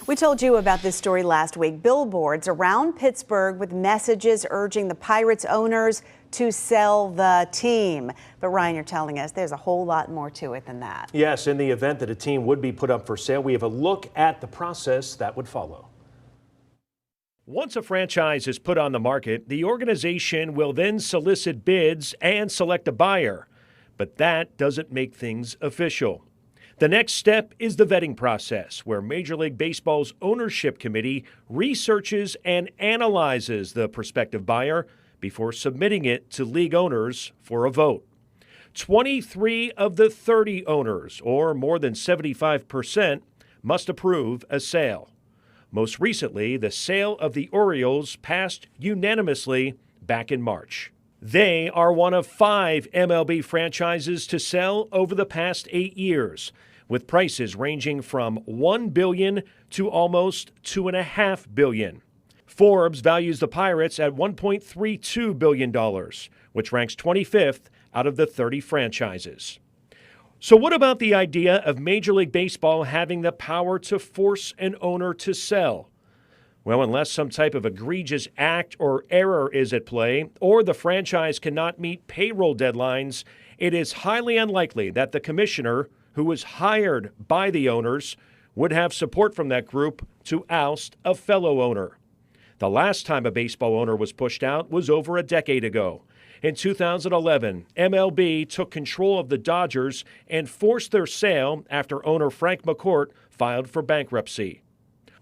We told you about this story last week. Billboards around Pittsburgh with messages urging the Pirates owners to sell the team. But Ryan, you're telling us there's a whole lot more to it than that. Yes, in the event that a team would be put up for sale, we have a look at the process that would follow. Once a franchise is put on the market, the organization will then solicit bids and select a buyer. But that doesn't make things official. The next step is the vetting process, where Major League Baseball's ownership committee researches and analyzes the prospective buyer before submitting it to league owners for a vote. 23 of the 30 owners, or more than 75%, must approve a sale. Most recently, the sale of the Orioles passed unanimously back in March. They are one of 5 MLB franchises to sell over the past 8 years, with prices ranging from $1 billion to almost $2.5 billion. Forbes values the Pirates at $1.32 billion, which ranks 25th out of the 30 franchises. So what about the idea of Major League Baseball having the power to force an owner to sell? Well, unless some type of egregious act or error is at play, or the franchise cannot meet payroll deadlines, it is highly unlikely that the commissioner, who was hired by the owners, would have support from that group to oust a fellow owner. The last time a baseball owner was pushed out was over a decade ago. In 2011, MLB took control of the Dodgers and forced their sale after owner Frank McCourt filed for bankruptcy.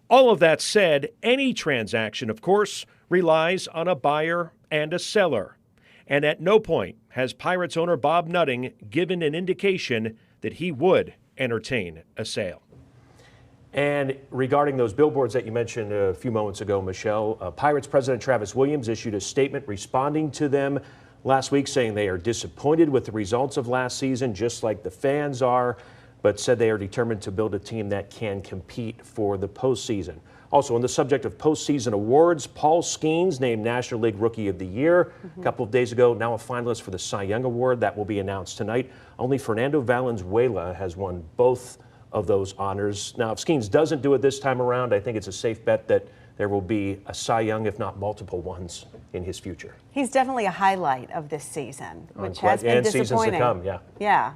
All of that said, any transaction, of course, relies on a buyer and a seller. And at no point has Pirates owner Bob Nutting given an indication that he would entertain a sale. And regarding those billboards that you mentioned a few moments ago, Michelle, Pirates President Travis Williams issued a statement responding to them last week, saying they are disappointed with the results of last season, just like the fans are, but said they are determined to build a team that can compete for the postseason. Also, on the subject of postseason awards, Paul Skeens named National League Rookie of the Year a couple of days ago, now a finalist for the Cy Young Award. That will be announced tonight. Only Fernando Valenzuela has won both of those honors. Now, if Skeens doesn't do it this time around, I think it's a safe bet that there will be a Cy Young, if not multiple ones, in his future. He's definitely a highlight of this season, which has been disappointing. And seasons to come, yeah. Yeah.